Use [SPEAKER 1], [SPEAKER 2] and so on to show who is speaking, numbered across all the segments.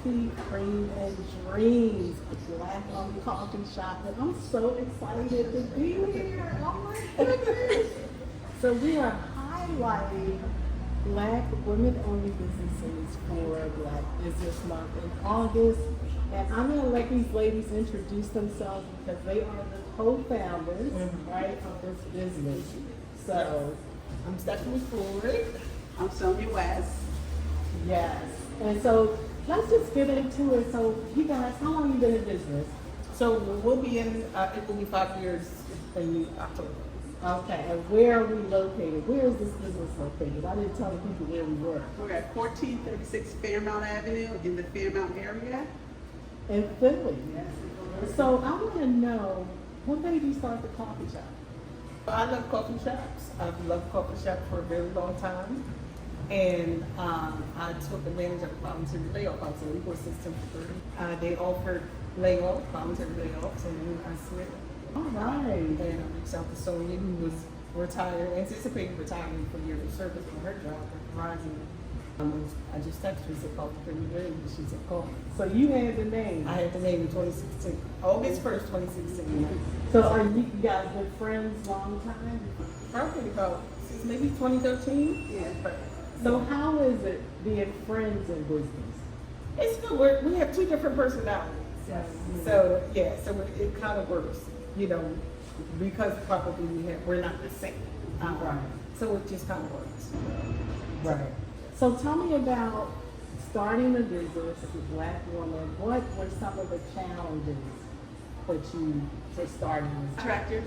[SPEAKER 1] Coffee, Cream, and Dreams, a Black-owned coffee shop. And I'm so excited to be here. Oh my goodness. So we are highlighting Black women-owned businesses for Black Business Month in August. And I'm going to let these ladies introduce themselves because they are the co-founders, right, of this business. So,
[SPEAKER 2] I'm Stephanie Ford. I'm Sonja West.
[SPEAKER 1] yes. And so, let's just get into it. So, you guys, how long have you been in business?
[SPEAKER 2] So we'll be in, it will be 5 years in October.
[SPEAKER 1] Okay, and where are we located? Where is this business located? I didn't tell the people where we were.
[SPEAKER 2] We're at 1436 Fairmount Avenue in the Fairmount area.
[SPEAKER 1] In Philly. So, I want to know, what made you start the coffee shop?
[SPEAKER 2] I love coffee shops. I've loved coffee shops for a very long time. And I took advantage of the voluntary layoff. I was a legal assistant for 30. They offered layoff, voluntary layoffs, and I said,
[SPEAKER 1] All right.
[SPEAKER 2] and I reached out to Sonja, who was retired, anticipating retiring for years of service on her job at Verizon. I just texted her, said, call for pretty good, and she said, call.
[SPEAKER 1] So you had the name.
[SPEAKER 2] I had the name in 2016, August 1st, 2016.
[SPEAKER 1] So are you guys been friends long time?
[SPEAKER 2] Probably about, since maybe 2013.
[SPEAKER 1] Yeah. So how is it being friends in business?
[SPEAKER 2] It's good. We have two different personalities.
[SPEAKER 1] Yes.
[SPEAKER 2] So, yeah, so it kind of works, you know, because probably we're not the same.
[SPEAKER 1] Right.
[SPEAKER 2] So it just kind of works.
[SPEAKER 1] Right. So tell me about starting a business as a Black woman. What were some of the challenges that you for starting this?
[SPEAKER 2] Tractors.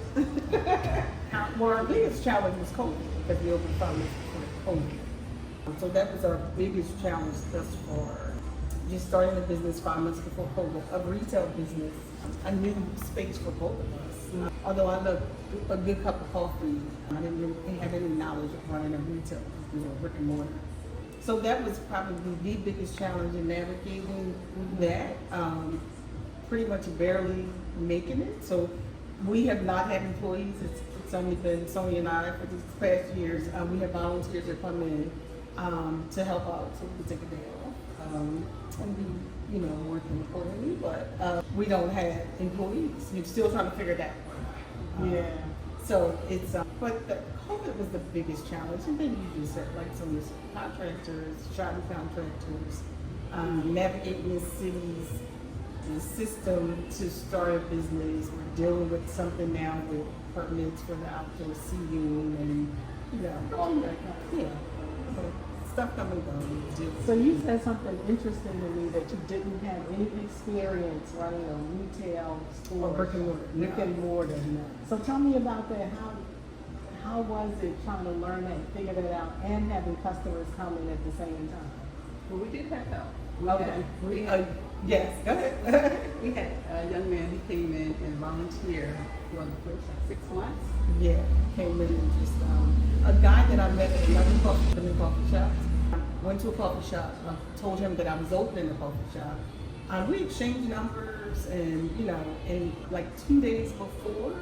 [SPEAKER 2] Well, our biggest challenge was COVID because we opened farmers for COVID. So that was our biggest challenge thus far. Just starting a business 5 months before COVID, a retail business, a new space for both of us. Although I love a good cup of coffee, I didn't really have any knowledge of running a retail, you know, brick and mortar. So that was probably the biggest challenge in navigating that. Pretty much barely making it. So we have not had employees. It's only been Sonja and I for these past years. We have volunteers that come in to help out, so we can take a day off and be, you know, working accordingly. But we don't have employees. You're still trying to figure that out.
[SPEAKER 1] Yeah.
[SPEAKER 2] So it's, but the COVID was the biggest challenge. And then you just said, like, some of the contractors, shop contractors, navigating the city's the system to start a business. We're dealing with something now with permits for the outdoor seating and, you know, all that kind of, yeah. So stuff come and go.
[SPEAKER 1] So you said something interesting to me that you didn't have any experience running a retail store.
[SPEAKER 2] Or brick and mortar.
[SPEAKER 1] Brick and mortar. So tell me about that. How was it trying to learn that, figure that out, and having customers coming at the same time?
[SPEAKER 2] Well, we did have help.
[SPEAKER 1] Yes,
[SPEAKER 2] go ahead. We had a young man, he came in and volunteered for the first 6 months. Yeah, came in and just, a guy that I met at another coffee shop, went to a coffee shop, told him that I was opening a coffee shop. We exchanged numbers and, you know, and like 2 days before,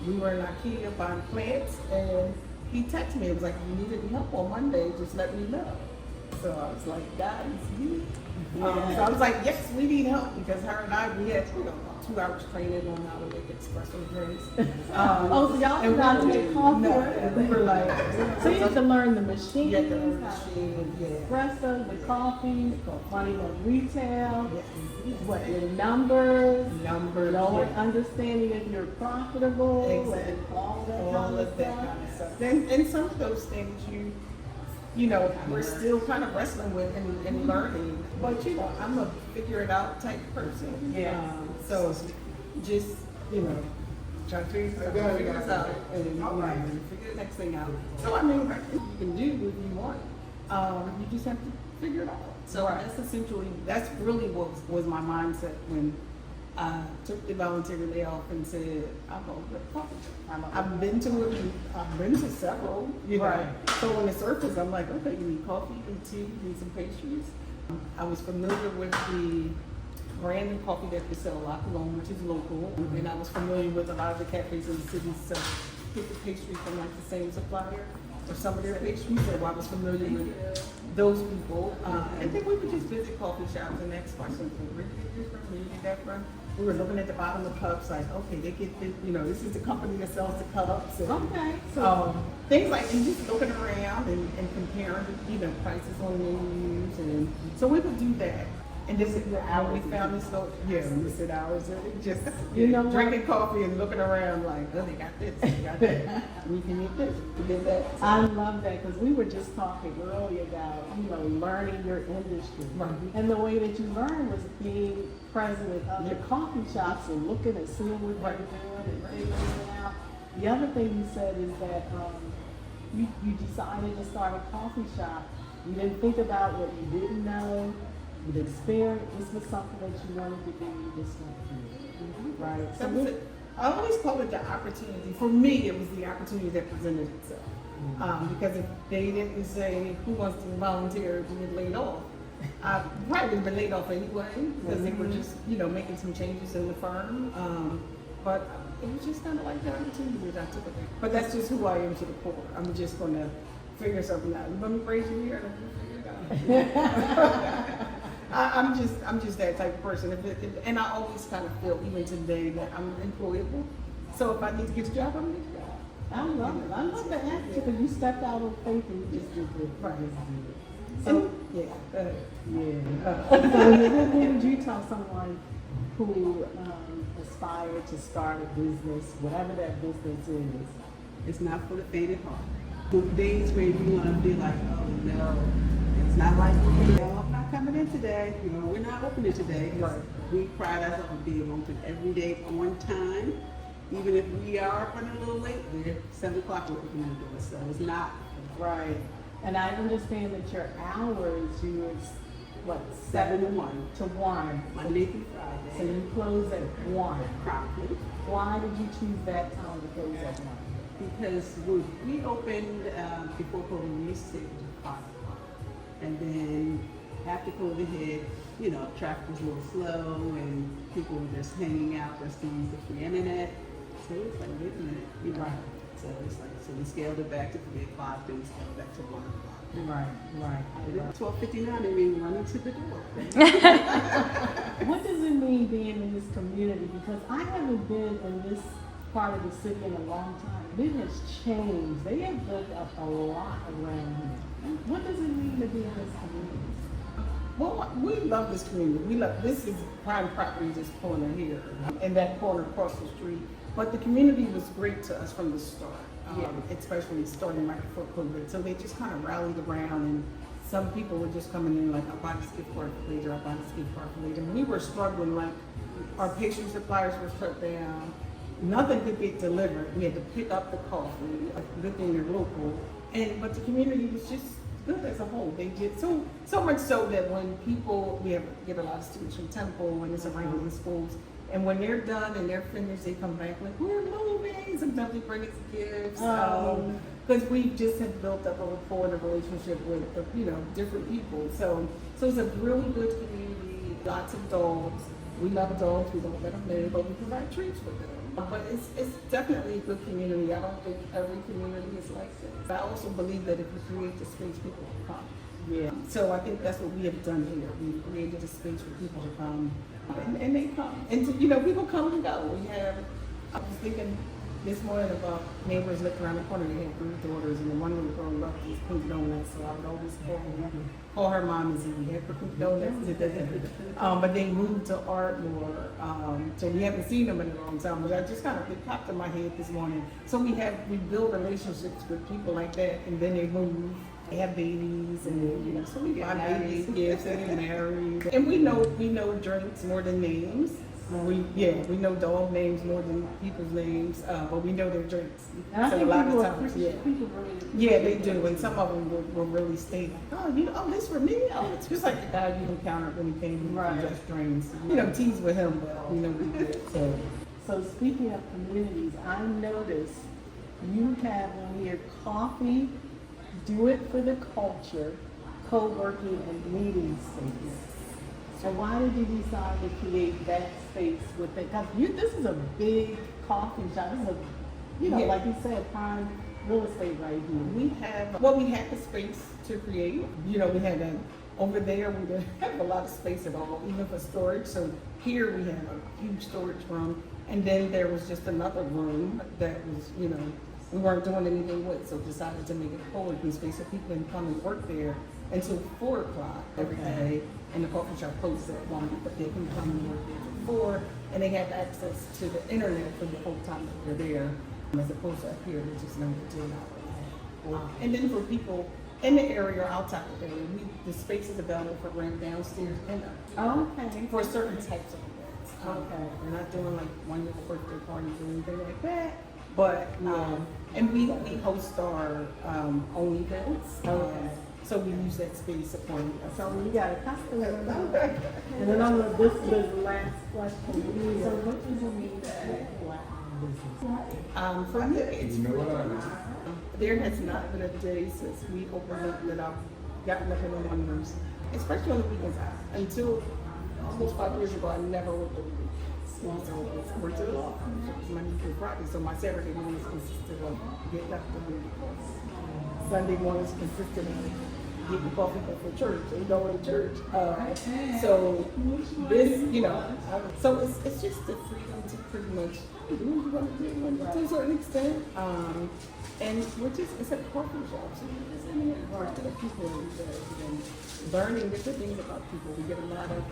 [SPEAKER 2] we were in IKEA buying plants and he texted me, it was like, if you need any help on Monday, just let me know. So I was like, guys, so I was like, yes, we need help because her and I, we had, you know, 2 hours training on how to make espresso drinks.
[SPEAKER 1] So y'all did not make coffee?
[SPEAKER 2] No, we were like,
[SPEAKER 1] so you have to learn the machine,
[SPEAKER 2] you have to learn the machine, yeah.
[SPEAKER 1] espresso, the coffee, running a retail,
[SPEAKER 2] Yes.
[SPEAKER 1] what your numbers,
[SPEAKER 2] Numbers,
[SPEAKER 1] understanding if you're profitable,
[SPEAKER 2] Exactly.
[SPEAKER 1] and all that
[SPEAKER 2] all of that kind of stuff. And some of those things you know, we're still kind of wrestling with and learning. But, you know, I'm a figure it out type person.
[SPEAKER 1] Yeah.
[SPEAKER 2] So just, you know, try to figure this out and you know, figure the next thing out. So I mean, you can do what you want. You just have to figure it out. So that's essentially, that's really what was my mindset when I took the voluntary layoff and said, I'm going to get a coffee shop. I've been to it, I've been to several, you know.
[SPEAKER 1] Right.
[SPEAKER 2] So on the surface, I'm like, okay, you need coffee, you need tea, you need some pastries. I was familiar with the brand of coffee that we sell, La Colombe, which is local. And I was familiar with a lot of the cafes in the city, so get the pastry from like the same supplier. or some of their pastries, so I was familiar with those people. And then we would just visit coffee shops and ask questions. Where did you get this from? Where did you get that from? We were looking at the bottom of the cups, like, okay, they get this, this is the company that sells the cups. And,
[SPEAKER 1] Okay. So
[SPEAKER 2] things like, and just looking around and comparing, prices on menus. And so we would do that. And this is how we found this store. Yeah, we sit hours just drinking coffee and looking around like, oh, they got this, they got that. We can eat this, we did that.
[SPEAKER 1] I love that because we were just talking earlier about, learning your industry.
[SPEAKER 2] Right.
[SPEAKER 1] And the way that you learn was being present at other coffee shops and looking and seeing what they're doing and figuring it out. The other thing you said is that you decided to start a coffee shop. You didn't think about what you didn't know. The experience, this was something that you wanted to do, you just went through it. Right.
[SPEAKER 2] That was it. I always call it the opportunity. For me, it was the opportunity that presented itself. Because if they didn't say, who wants to volunteer to get laid off, I probably would have been laid off anyway, because they were just, making some changes in the firm. But it was just kind of like the opportunity that I took it. But that's just who I am to the core. I'm just going to figure something out. Let me raise you here, and figure it out. I'm just that type of person, and I always kind of feel, even today, that I'm employable. So if I need to get a job, I'm going to get a job.
[SPEAKER 1] I love it. I love the attitude because you stepped out on faith and you just did it.
[SPEAKER 2] Right.
[SPEAKER 1] So so when would you tell someone who aspired to start a business, whatever that business is?
[SPEAKER 3] It's not for the faint of heart. The days where you want to be like, oh no, it's not like, I'm not coming in today. We're not opening today.
[SPEAKER 2] Right.
[SPEAKER 3] We pride ourselves on being open every day on time. Even if we are running a little late, we're 7 o'clock we're opening the door. So it's not
[SPEAKER 1] Right. And I understand that your hours, you were,
[SPEAKER 3] 7 to 1.
[SPEAKER 1] to 1.
[SPEAKER 3] Monday through Friday.
[SPEAKER 1] So you close at 1.
[SPEAKER 3] Promptly.
[SPEAKER 1] Why did you choose that time to close at 1?
[SPEAKER 3] Because we opened before COVID, we used to say it was 5 o'clock. And then after COVID hit, traffic was a little slow and people were just hanging out just to use the free internet. So it's like, wait a minute,
[SPEAKER 1] Right.
[SPEAKER 3] So it's like, so we scaled it back to 3 o'clock, then we scaled it back to 1 o'clock.
[SPEAKER 1] Right.
[SPEAKER 3] At 12:59, they mean running to the door.
[SPEAKER 1] What does it mean being in this community? Because I haven't been in this part of the city in a long time. It has changed. They have built up a lot around here. What does it mean to be in this community?
[SPEAKER 2] Well, we love this community. This is prime property, this corner here, and that corner across the street. But the community was great to us from the start, especially starting right before COVID. So they just kind of rallied around, and some people were just coming in like, I'll buy this gift card for later, I'll buy this gift card for later. And we were struggling, like our pastry suppliers were shut down. Nothing could get delivered. We had to pick up the coffee, good thing they're local. But the community was just good as a whole. They did so much so that when people, we get a lot of students from Temple and it's around in schools, and when they're done and they're finished, they come back like, we're moving. Sometimes they bring us gifts. Because we just have built up a rapport and a relationship with, different people. So it's a really good community, lots of dogs. We love dogs, we don't let them live, but we provide treats for them. But it's definitely a good community. I don't think every community is like this. I also believe that if you create the space, people will come.
[SPEAKER 1] Yeah.
[SPEAKER 2] So I think that's what we have done here. We've created a space for people to come, and they come. And people come and go. I was thinking this morning about neighbors living around the corner. They had 3 daughters, and the one little girl loved these pink donuts. So I would always call her mom and say, we had the pink donuts. But they moved to Ardmore, so we haven't seen them in a long time. But I just it popped in my head this morning. So we build relationships with people like that, and then they move. They have babies, and so we buy babies gifts, and they married. And we know drinks more than names. We know dog names more than people's names, but we know their drinks.
[SPEAKER 1] And I
[SPEAKER 2] so
[SPEAKER 1] think
[SPEAKER 2] a lot
[SPEAKER 1] people
[SPEAKER 2] of times,
[SPEAKER 1] people really
[SPEAKER 2] they do, and some of them will really state, this for me. Oh, it's just like the guy you encountered when he came from Just Drains. Tease with him, but we did.
[SPEAKER 1] So speaking of communities, I noticed you have on here coffee, do it for the culture, co-working and meeting space. So why did you decide to create that space with it? Because this is a big coffee shop. This is like you said, prime real estate right here.
[SPEAKER 2] We had the space to create. We had over there we didn't have a lot of space at all, even for storage. So here we have a huge storage room, and then there was just another room that was, we weren't doing anything with, so decided to make it a co-working space so people can come and work there until 4 o'clock every day. And the coffee shop closes at 1, but they can come and work there till 4, and they have access to the internet for the whole time that they're there, as opposed to up here, which is limited to an hour. And then for people in the area or outside the area, the space is available for rent downstairs and up.
[SPEAKER 1] Okay.
[SPEAKER 2] For certain types of events.
[SPEAKER 1] Okay.
[SPEAKER 2] We're not doing like 1-year birthday parties or anything like that. But and we host our own events.
[SPEAKER 1] Okay.
[SPEAKER 2] So we use that space upon.
[SPEAKER 1] So you got a customer. And then this is the last question. So what does it mean to have black business?
[SPEAKER 2] For me, it's there has not been a day since we opened up that I've gotten up in the mornings, especially on the weekends. Until almost 5 years ago, I never worked a week. So it's worked it off. It's Monday through Friday. So my Saturday mornings consisted of getting up and Sunday mornings consisted of getting coffee before church and going to church. So this, so it's just the freedom to pretty much do what you want to do to a certain extent. And it's a coffee shop, so you're just in there talking to people and learning different things about people. We get a lot of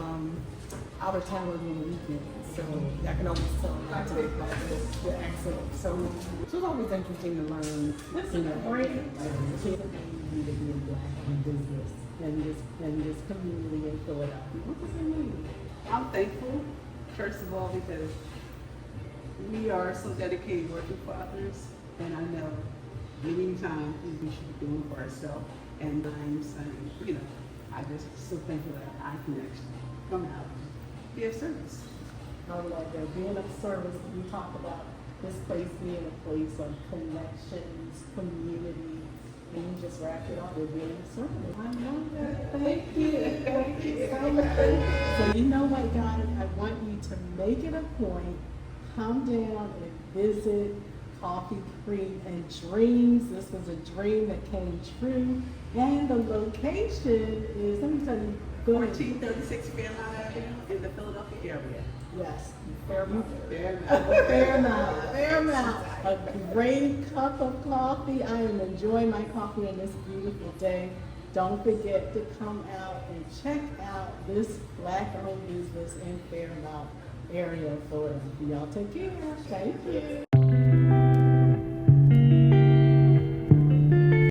[SPEAKER 2] out of towners on the weekends, so I can always tell a lot about the accent. So it's always interesting to learn.
[SPEAKER 1] This is great. To be in black business in this community in Philadelphia. What does it mean?
[SPEAKER 3] I'm thankful, first of all, because we are so dedicated working for others, and I know many times we should be doing for ourselves. And I'm saying, I just so thankful that I can actually come out and be of service.
[SPEAKER 1] I love that. Being of service, we talk about this place being a place of connections, community, and you just wrap it up with being of service. I love that. Thank you. Thank you so much. So you know what, guys? I want you to make it a point, come down and visit Coffee, Cream, and Dreams. This was a dream that came true. And the location is, let me tell you,
[SPEAKER 3] 1436 Fairmount Avenue in the Philadelphia area.
[SPEAKER 1] yes,
[SPEAKER 2] Fairmount.
[SPEAKER 1] Fairmount. A great cup of coffee. I am enjoying my coffee on this beautiful day. Don't forget to come out and check out this Black-owned business in Fairmount area of Philadelphia. Y'all take care. Thank you.